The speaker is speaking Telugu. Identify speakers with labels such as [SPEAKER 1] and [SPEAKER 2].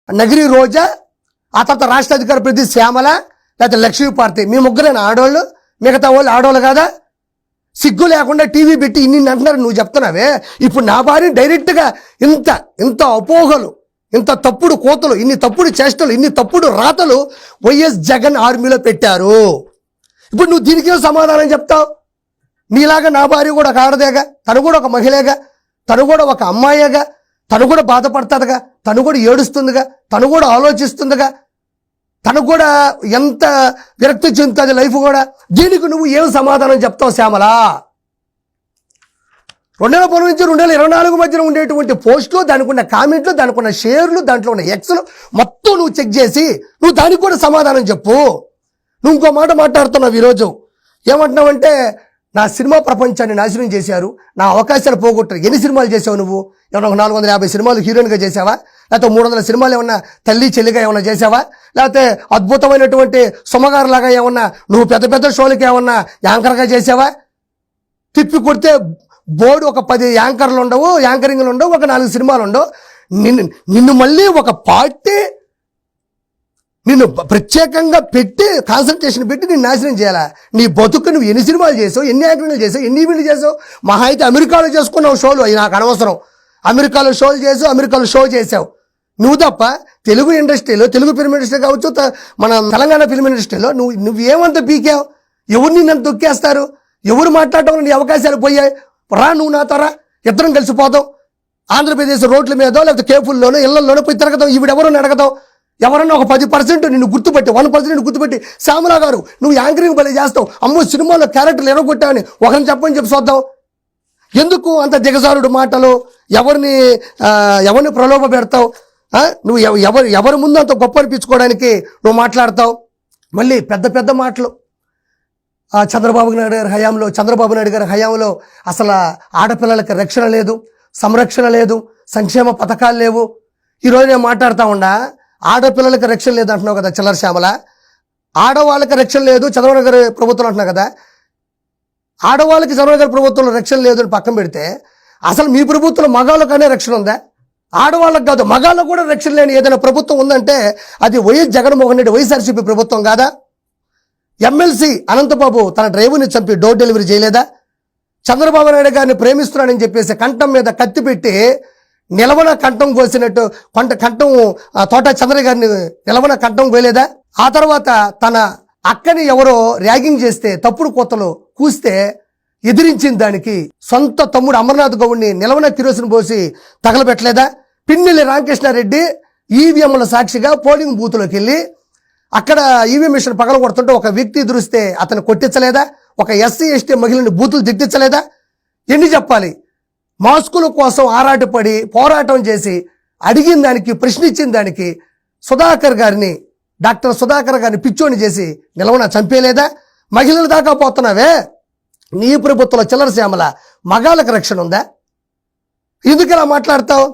[SPEAKER 1] నగిరి రోజా, ఆ తర్వాత రాష్ట్ర అధికార ప్రతినిధి శ్యామల, లేకపోతే లక్ష్మీపార్తి, మీ ముగ్గురేనా ఆడవాళ్ళు? మిగతా వాళ్ళు ఆడవాళ్ళు కాదా? సిగ్గు లేకుండా టీవీ పెట్టి ఇన్ని అంటున్నారు, నువ్వు చెప్తున్నావే. ఇప్పుడు నా భార్య డైరెక్ట్గా ఇంత అపోహలు, ఇంత తప్పుడు కోతలు, ఇన్ని తప్పుడు చేష్టలు, ఇన్ని తప్పుడు రాతలు వైఎస్ జగన్ ఆర్మీలో పెట్టారు. ఇప్పుడు నువ్వు దీనికే సమాధానం చెప్తావు? నీలాగా నా భార్య కూడా ఒక ఆడదేగా, తను కూడా ఒక మహిళగా, తను కూడా ఒక అమ్మాయిగా, తను కూడా బాధపడుతుందిగా, తను కూడా ఏడుస్తుందిగా, తను కూడా ఆలోచిస్తుందిగా, తను కూడా ఎంత విరక్తి చెందుతుంది లైఫ్ కూడా. దీనికి నువ్వు ఏం సమాధానం చెప్తావు శ్యామలా? 2010 నుంచి 2024 మధ్యన ఉండేటువంటి పోస్టులు, దానికి ఉన్న కామెంట్లు, దానికి ఉన్న షేర్లు, దాంట్లో ఉన్న ఎక్స్లు మొత్తం నువ్వు చెక్ చేసి నువ్వు దానికి కూడా సమాధానం చెప్పు. నువ్వు ఇంకో మాట మాట్లాడుతున్నావు ఈరోజు. ఏమంటున్నావంటే నా సినిమా ప్రపంచాన్ని నాశనం చేశారు, నా అవకాశాలు పోగొట్టారు. ఎన్ని సినిమాలు చేసావు నువ్వు? ఏమన్నా 450 సినిమాలు హీరోయిన్గా చేసావా? లేకపోతే 300 సినిమాలు ఏమన్నా తల్లి చెల్లిగా ఏమన్నా చేసావా? లేకపోతే అద్భుతమైనటువంటి సుమగారులాగా ఏమన్నా నువ్వు పెద్ద పెద్ద షోలకి ఏమన్నా యాంకర్గా చేసావా? తిప్పి కొడితే బోర్డు ఒక 10 యాంకర్లు ఉండవు, యాంకరింగ్లు ఉండవు, ఒక 4 సినిమాలు ఉండవు. నిన్ను మళ్ళీ ఒక పార్టీ నిన్ను ప్రత్యేకంగా పెట్టి కాన్సన్ట్రేషన్ పెట్టి నేను నాశనం చేయాలా? నీ బతుకు నువ్వు ఎన్ని సినిమాలు చేసావు, ఎన్ని యాంకరింగ్లు చేసావు, ఎన్ని ఈవెంట్లు చేసావు? మహా అయితే అమెరికాలో చేసుకున్నావు షోలు, అవి నాకు అనవసరం. అమెరికాలో షోలు చేసావు, అమెరికాలో షో చేసావు. నువ్వు తప్ప తెలుగు ఇండస్ట్రీలో, తెలుగు ఫిల్మ్ ఇండస్ట్రీ కావచ్చు, మన తెలంగాణ ఫిల్మ్ ఇండస్ట్రీలో నువ్వు ఏమంత పీకావు? ఎవరు నిన్ను తొక్కేస్తారు? ఎవరు మాట్లాడటం నీ అవకాశాలు పోయాయి? రా, నువ్వు నాతో రా, ఇద్దరం కలిసిపోతాం. ఆంధ్రప్రదేశ్ రోడ్ల మీదో లేకపోతే కేఫుల్లోనో ఇళ్లలోనో పోయి తిరగదాం. ఈవిడెవరో అడగదాం. ఎవరన్నా ఒక 10% నిన్ను గుర్తుపెట్టి, 1% నిన్ను గుర్తుపెట్టి, శ్యామలా గారు నువ్వు యాంకరింగ్ భలే చేస్తావు, అమ్మో సినిమాలో క్యారెక్టర్లు ఎరగొట్టావని ఒకరిని చెప్పని చెప్పి చూద్దాం. ఎందుకు అంత దిగజారుడు మాటలు? ఎవరిని ప్రలోభ పెడతావు? నువ్వు ఎవరి ముందు అంత గొప్ప అనిపించుకోవడానికి నువ్వు మాట్లాడతావు. మళ్ళీ పెద్ద పెద్ద మాటలు. చంద్రబాబు నాయుడు గారి హయాంలో అసలు ఆడపిల్లలకి రక్షణ లేదు, సంరక్షణ లేదు, సంక్షేమ పథకాలు లేవు. ఈరోజు నేను మాట్లాడుతూ ఉన్నా, ఆడపిల్లలకి రక్షణ లేదు అంటున్నావు కదా చిల్లర శ్యామల. ఆడవాళ్ళకి రక్షణ లేదు చంద్రబాబు గారి ప్రభుత్వం అంటున్నావు కదా. ఆడవాళ్ళకి చంద్రబాబు గారి ప్రభుత్వంలో రక్షణ లేదు అని పక్కన పెడితే, అసలు మీ ప్రభుత్వంలో మగాళ్ళకనే రక్షణ ఉందా? ఆడవాళ్ళకి కాదు, మగాళ్ళకు కూడా రక్షణ లేని ఏదైనా ప్రభుత్వం ఉందంటే అది వైఎస్ జగన్మోహన్ రెడ్డి వైఎస్ఆర్సీపీ ప్రభుత్వం కాదా? ఎమ్మెల్సీ అనంతబాబు తన డ్రైవర్ని చంపి డోర్ డెలివరీ చేయలేదా? చంద్రబాబు నాయుడు గారిని ప్రేమిస్తున్నాడని చెప్పేసి కంఠం మీద కత్తి పెట్టి నిలవన కంఠం కోసినట్టు కంఠం తోట చంద్ర గారిని నిలవన కంఠం కోయలేదా? ఆ తర్వాత తన అక్కని ఎవరో ర్యాగింగ్ చేస్తే, తప్పుడు కోతలు కూస్తే ఎదిరించిన దానికి సొంత తమ్ముడు అమర్నాథ్ గౌడ్ని నిలవన కిరోసిన్ పోసి తగలబెట్టలేదా? పిన్నెల్లి రామకృష్ణారెడ్డి ఈవీఎంల సాక్షిగా పోలింగ్ బూత్లోకి వెళ్ళి అక్కడ ఈవీఎం మిషన్ పగల కొడుతుంటే ఒక వ్యక్తి ఎదురిస్తే అతను కొట్టించలేదా? ఒక ఎస్సీ ఎస్టీ మహిళని బూతులు దిట్టించలేదా? ఎన్ని చెప్పాలి? మాస్కుల కోసం ఆరాటపడి పోరాటం చేసి అడిగిన దానికి, ప్రశ్నించిన దానికి డాక్టర్ సుధాకర్ గారిని పిచ్చోని చేసి నిలవన చంపేలేదా? మహిళలు దాకా పోతున్నావే. నీ ప్రభుత్వంలో చిల్లర శ్యామల మగాళ్ళకి రక్షణ ఉందా? ఎందుకు ఇలా మాట్లాడతావు?